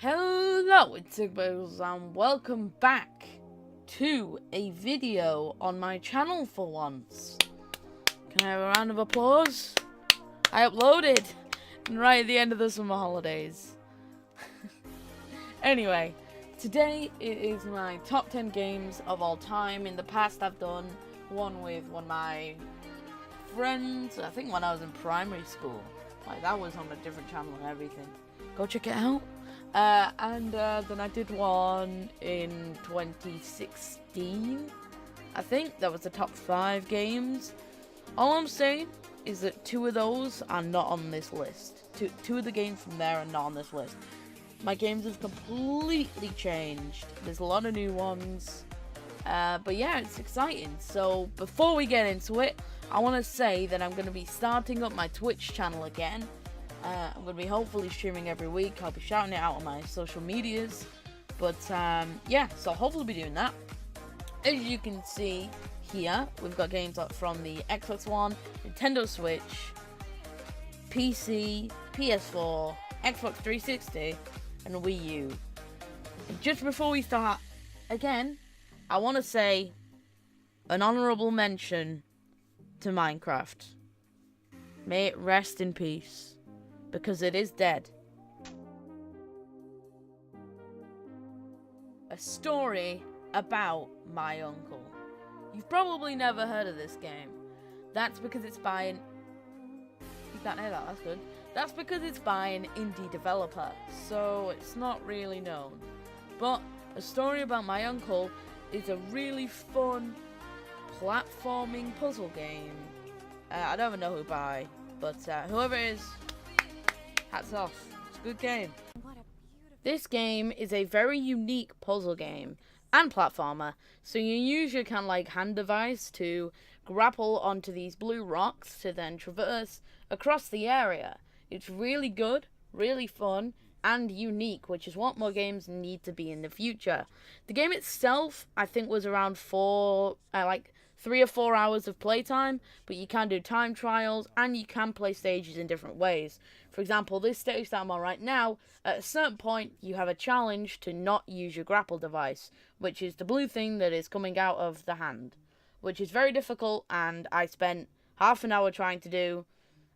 Hello, ItzIgglePiggles and welcome back to a video on my channel for once. Can I have a round of applause? I uploaded right at the end of the summer holidays. Anyway, today it is my top 10 games of all time. In the past I've done one with one of my friends, I think when I was in primary school. Like, that was on a different channel and everything. Go check it out. Then I did one in 2016. I think that was the top 5 games. All I'm saying is that 2 of those are not on this list. Two of the games from there are not on this list. My games have completely changed. There's a lot of new ones. But yeah, it's exciting. So before we get into it, I want to say that I'm going to be starting up my Twitch channel again. I'm going to be hopefully streaming every week. I'll be shouting it out on my social medias. But yeah, so I'll hopefully be doing that. As you can see here, we've got games from the Xbox One, Nintendo Switch, PC, PS4, Xbox 360, and Wii U. And just before we start, again, I want to say an honorable mention to Minecraft. May it rest in peace, because it is dead. A story about my uncle. You've probably never heard of this game. That's because it's by an... You can't hear that, that's good. That's because it's by an indie developer, so it's not really known. But A Story About My Uncle is a really fun platforming puzzle game. I don't even know who by, but whoever it is, hats off. It's a good game. This game is a very unique puzzle game and platformer. So you use your kind of like hand device to grapple onto these blue rocks to then traverse across the area. It's really good, really fun, and unique, which is what more games need to be in the future. The game itself, I think, was around 3 or 4 hours of playtime, but you can do time trials and you can play stages in different ways. For example, this stage that I'm on right now, at a certain point you have a challenge to not use your grapple device, which is the blue thing that is coming out of the hand, which is very difficult, and I spent half an hour trying to do,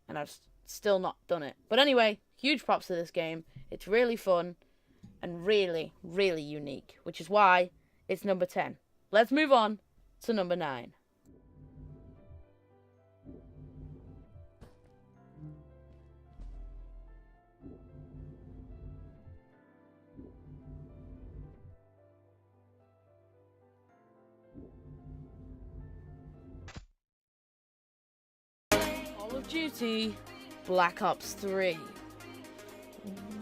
and I've still not done it. But anyway, huge props to this game. It's really fun and really, really unique, which is why it's number 10. Let's move on to number 9. Call of Duty Black Ops 3.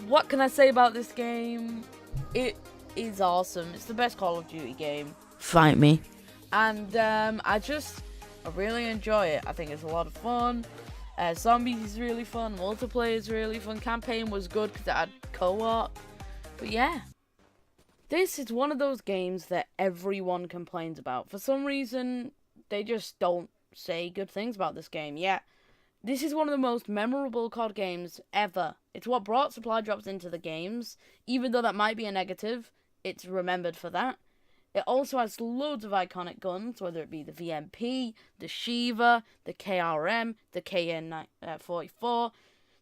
What can I say about this game? It is awesome. It's the best Call of Duty game. Fight me. And I really enjoy it. I think it's a lot of fun. Zombies is really fun. Multiplayer is really fun. Campaign was good because it had co-op. But yeah, this is one of those games that everyone complains about. For some reason, they just don't say good things about this game. Yeah, this is one of the most memorable COD games ever. It's what brought supply drops into the games. Even though that might be a negative, it's remembered for that. It also has loads of iconic guns, whether it be the VMP, the Shiva, the KRM, the KN-44.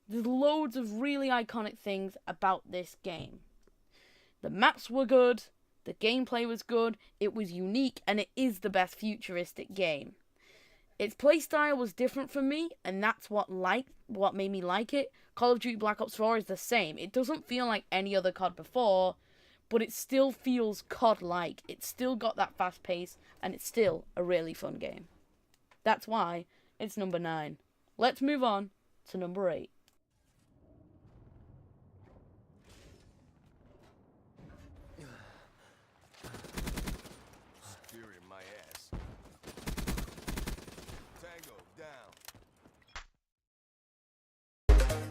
There's loads of really iconic things about this game. The maps were good, the gameplay was good, it was unique, and it is the best futuristic game. Its playstyle was different for me, and that's what made me like it. Call of Duty Black Ops 4 is the same. It doesn't feel like any other COD before, but it still feels COD-like. It's still got that fast pace, and it's still a really fun game. That's why it's number 9. Let's move on to number 8.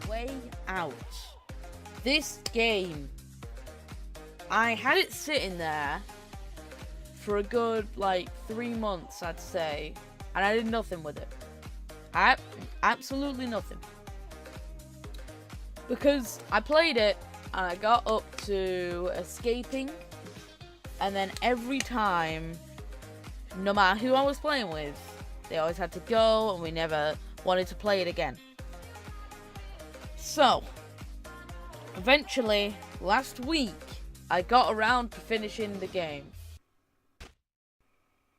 Way Out. This game, I had it sitting there for a good, 3 months, I'd say, and I did nothing with it. Absolutely nothing. Because I played it, and I got up to escaping, and then every time, no matter who I was playing with, they always had to go, and we never wanted to play it again. So, eventually, last week, I got around to finishing the game.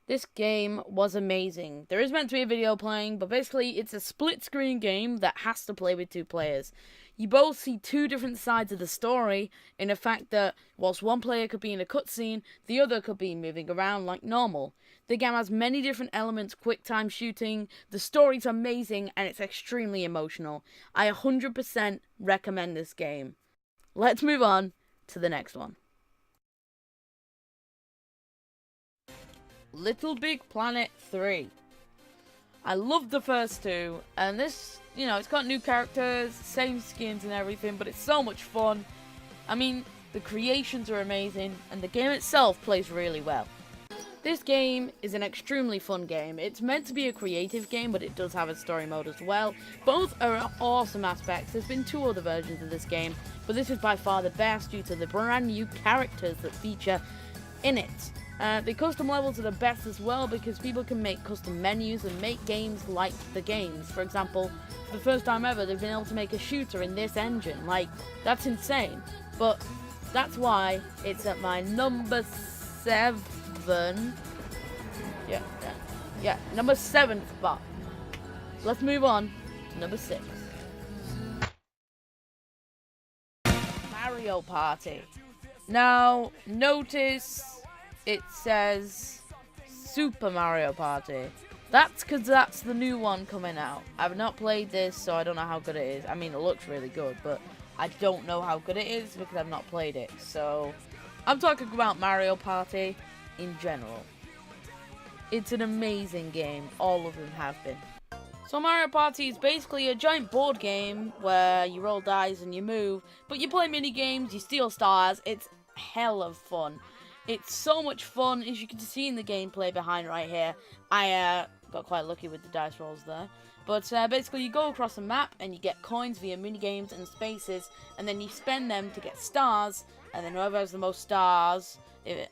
This game was amazing. There is meant to be a video playing, but basically it's a split-screen game that has to play with 2 players. You both see 2 different sides of the story, in the fact that whilst one player could be in a cutscene, the other could be moving around like normal. The game has many different elements, quick time shooting, the story's amazing, and it's extremely emotional. I 100% recommend this game. Let's move on to the next one. Little Big Planet 3. I loved the first 2, and this, you know, it's got new characters, same skins and everything, but it's so much fun. I mean, the creations are amazing, and the game itself plays really well. This game is an extremely fun game. It's meant to be a creative game, but it does have a story mode as well. Both are awesome aspects. There's been 2 other versions of this game, but this is by far the best due to the brand new characters that feature in it. The custom levels are the best as well because people can make custom menus and make games like the games. For example, for the first time ever, they've been able to make a shooter in this engine. Like, that's insane. But that's why it's at my number 7. Yeah, number 7 spot. Let's move on to number 6. Mario Party. Now, notice it says Super Mario Party. That's because that's the new one coming out. I've not played this, so I don't know how good it is. I mean, it looks really good, but I don't know how good it is because I've not played it. So, I'm talking about Mario Party in general. It's an amazing game. All of them have been. So Mario Party is basically a giant board game where you roll dice and you move, but you play mini games, you steal stars. It's hell of fun. It's so much fun, as you can see in the gameplay behind right here. I got quite lucky with the dice rolls there. But basically you go across the map and you get coins via minigames and spaces, and then you spend them to get stars, and then whoever has the most stars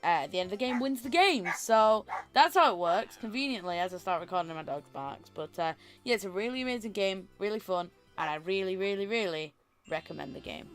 at the end of the game wins the game. So that's how it works, conveniently, as I start recording my dog's barks. But yeah, it's a really amazing game, really fun, and I really, really, really recommend the game.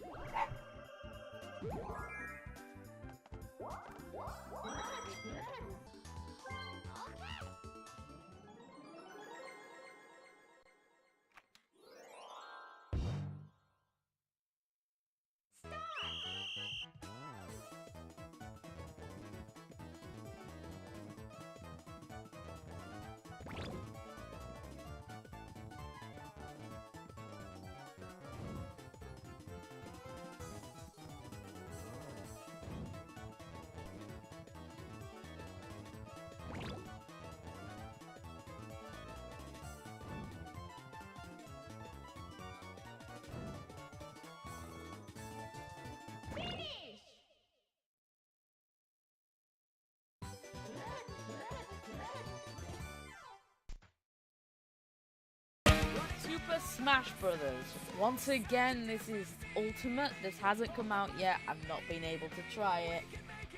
Super Smash Brothers. Once again, this is Ultimate. This hasn't come out yet. I've not been able to try it.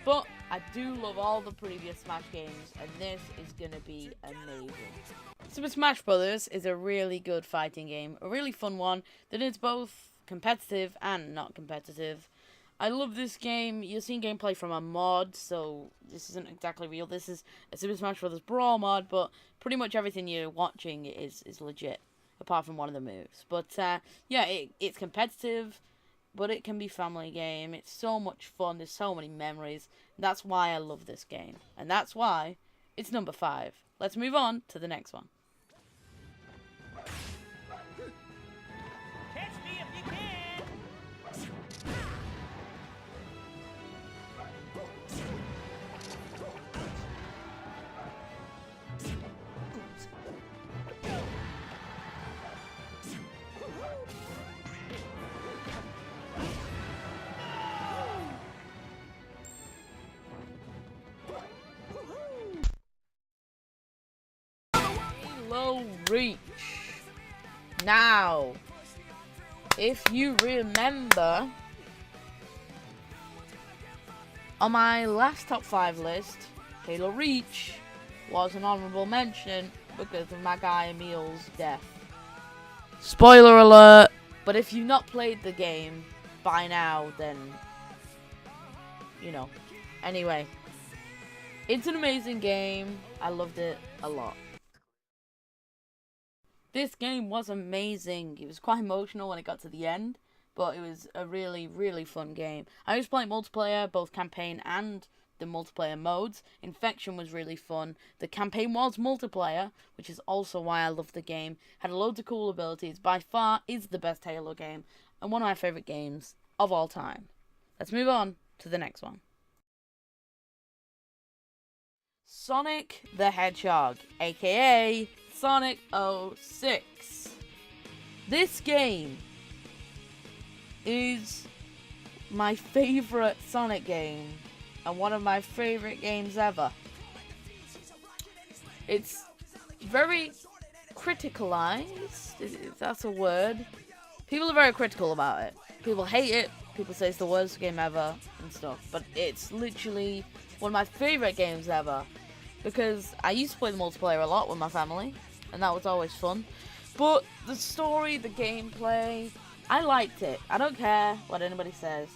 But I do love all the previous Smash games, and this is going to be amazing. Super Smash Brothers is a really good fighting game. A really fun one that is both competitive and not competitive. I love this game. You're seeing gameplay from a mod, so this isn't exactly real. This is a Super Smash Brothers Brawl mod, but pretty much everything you're watching is legit, apart from one of the moves. But yeah, it's competitive, but it can be family game. It's so much fun. There's so many memories. That's why I love this game, and that's why it's number 5. Let's move on to the next one. Catch me if you can. Low reach. Now, if you remember, On my last top 5 list, Halo Reach was an honourable mention because of my guy Emil's death. Spoiler alert! But if you've not played the game by now, then, you know. Anyway, it's an amazing game. I loved it a lot. This game was amazing. It was quite emotional when it got to the end, but it was a really, really fun game. I was playing multiplayer, both campaign and the multiplayer modes. Infection was really fun. The campaign was multiplayer, which is also why I love the game. Had loads of cool abilities. By far is the best Halo game, and one of my favourite games of all time. Let's move on to the next one. Sonic the Hedgehog, aka Sonic 06. This game is my favourite Sonic game and one of my favourite games ever. It's very criticalized, if that's a word. People are very critical about it. People hate it, people say it's the worst game ever and stuff, but it's literally one of my favourite games ever. Because I used to play the multiplayer a lot with my family, and that was always fun. But the story, the gameplay, I liked it. I don't care what anybody says.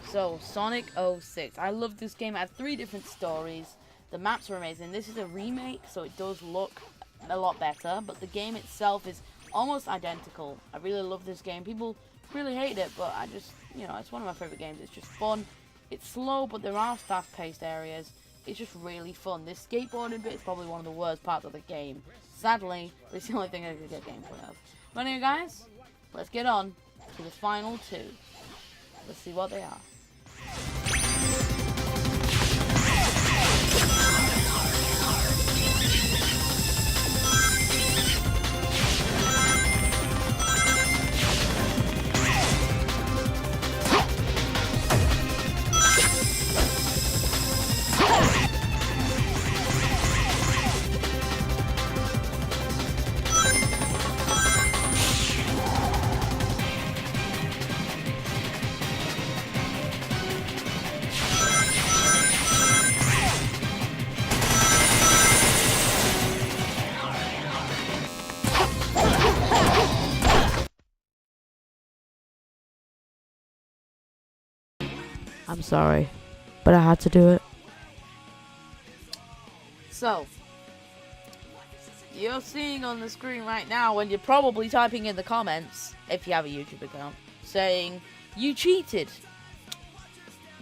So, Sonic 06. I love this game. It had 3 different stories. The maps are amazing. This is a remake, so it does look a lot better. But the game itself is almost identical. I really love this game. People really hate it, but I just, you know, it's one of my favourite games. It's just fun. It's slow, but there are fast-paced areas. It's just really fun. This skateboarding bit is probably one of the worst parts of the game. Sadly, it's the only thing I could get gameplay of. But anyway, guys, let's get on to the final 2. Let's see what they are. I'm sorry, but I had to do it. So, you're seeing on the screen right now, when you're probably typing in the comments, if you have a YouTube account, saying, you cheated.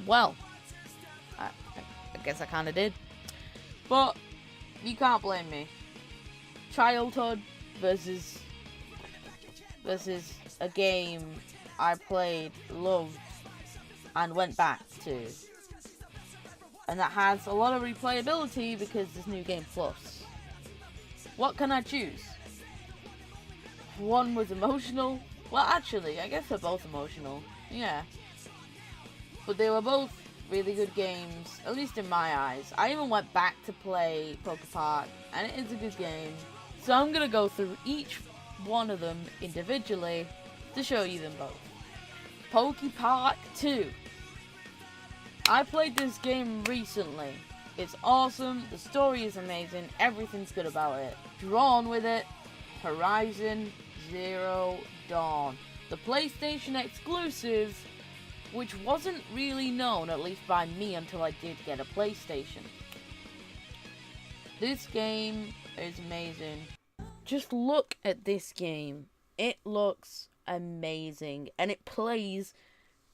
Well, I guess I kind of did. But, you can't blame me. Childhood versus a game I played, loved, and went back to. And that has a lot of replayability because there's New Game Plus. What can I choose? One was emotional. Well, actually, I guess they're both emotional. Yeah. But they were both really good games, at least in my eyes. I even went back to play POKÉMON, and it is a good game. So I'm going to go through each one of them individually to show you them both. POKÉMON 2. I played this game recently. It's awesome, the story is amazing, everything's good about it. Drawn with it, Horizon Zero Dawn. The PlayStation exclusive, which wasn't really known, at least by me, until I did get a PlayStation. This game is amazing. Just look at this game. It looks amazing, and it plays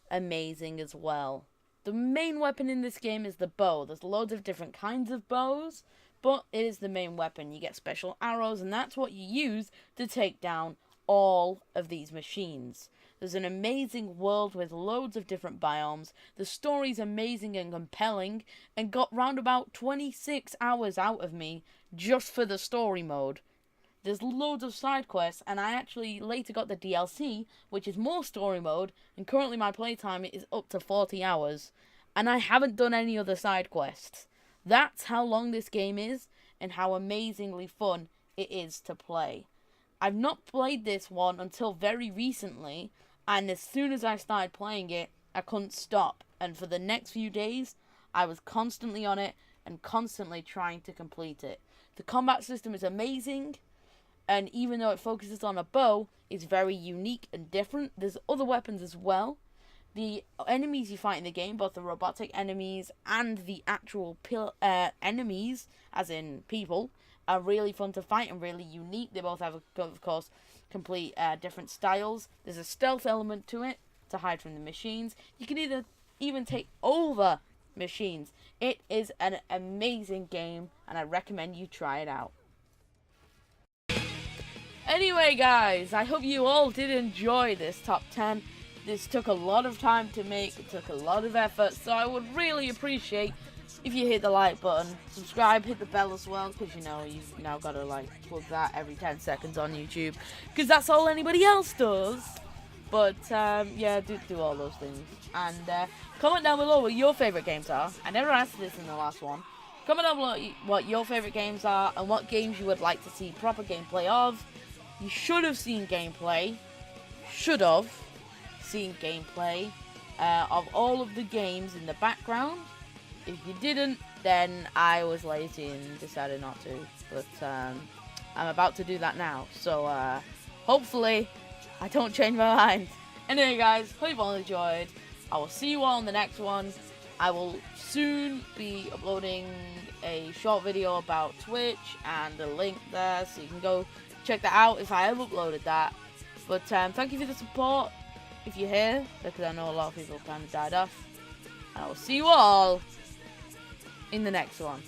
amazing as well. The main weapon in this game is the bow. There's loads of different kinds of bows, but it is the main weapon. You get special arrows, and that's what you use to take down all of these machines. There's an amazing world with loads of different biomes. The story's amazing and compelling, and got round about 26 hours out of me just for the story mode. There's loads of side quests, and I actually later got the DLC, which is more story mode, and currently my playtime is up to 40 hours, and I haven't done any other side quests. That's how long this game is, and how amazingly fun it is to play. I've not played this one until very recently, and as soon as I started playing it, I couldn't stop, And for the next few days, I was constantly on it and constantly trying to complete it. The combat system is amazing, and even though it focuses on a bow, it's very unique and different. There's other weapons as well. The enemies you fight in the game, both the robotic enemies and the actual enemies, as in people, are really fun to fight and really unique. They both have, of course, complete different styles. There's a stealth element to it to hide from the machines. You can even take over machines. It is an amazing game, and I recommend you try it out. Anyway, guys, I hope you all did enjoy this top 10. This took a lot of time to make, it took a lot of effort, so I would really appreciate if you hit the like button, subscribe, hit the bell as well, because you know, you've now got to like plug that every 10 seconds on YouTube, because that's all anybody else does. But yeah, do all those things. And comment down below what your favourite games are. I never asked this in the last one. Comment down below what your favourite games are and what games you would like to see proper gameplay of. You should have seen gameplay. Of all of the games in the background. If you didn't, then I was lazy and decided not to. But I'm about to do that now. So hopefully I don't change my mind. Anyway, guys, hope you've all enjoyed. I will see you all in the next one. I will soon be uploading a short video about Twitch and a link there, so you can go check that out if I have uploaded that. But thank you for the support if you're here, because I know a lot of people kind of died off. And I will see you all in the next one.